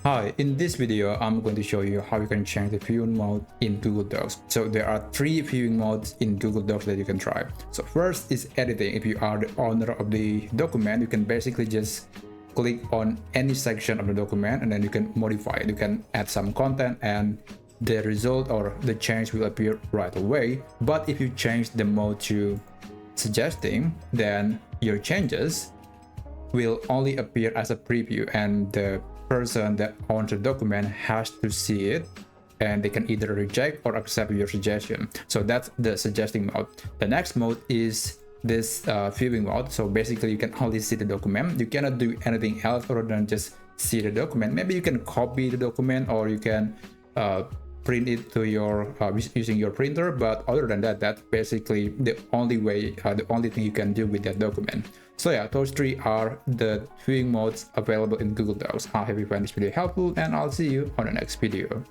Hi, in this video, I'm going to show you how you can change the viewing mode in Google Docs. So there are three viewing modes in Google Docs that you can try. So first is editing. If you are the owner of the document, you can basically just click on any section of the document and then you can modify it. You can add some content and the result or the change will appear right away. But if you change the mode to suggesting, then your changes will only appear as a preview and the person that owns the document has to see it and they can either reject or accept your suggestion. So that's the suggesting mode. The next mode is this viewing mode. So basically you can only see the document. You cannot do anything else other than just see the document. Maybe you can copy the document or you can print it to your using your printer, but other than that, that's basically the only way, the only thing you can do with that document. So yeah, those three are the viewing modes available in Google Docs. I hope you find this video helpful and I'll see you on the next video.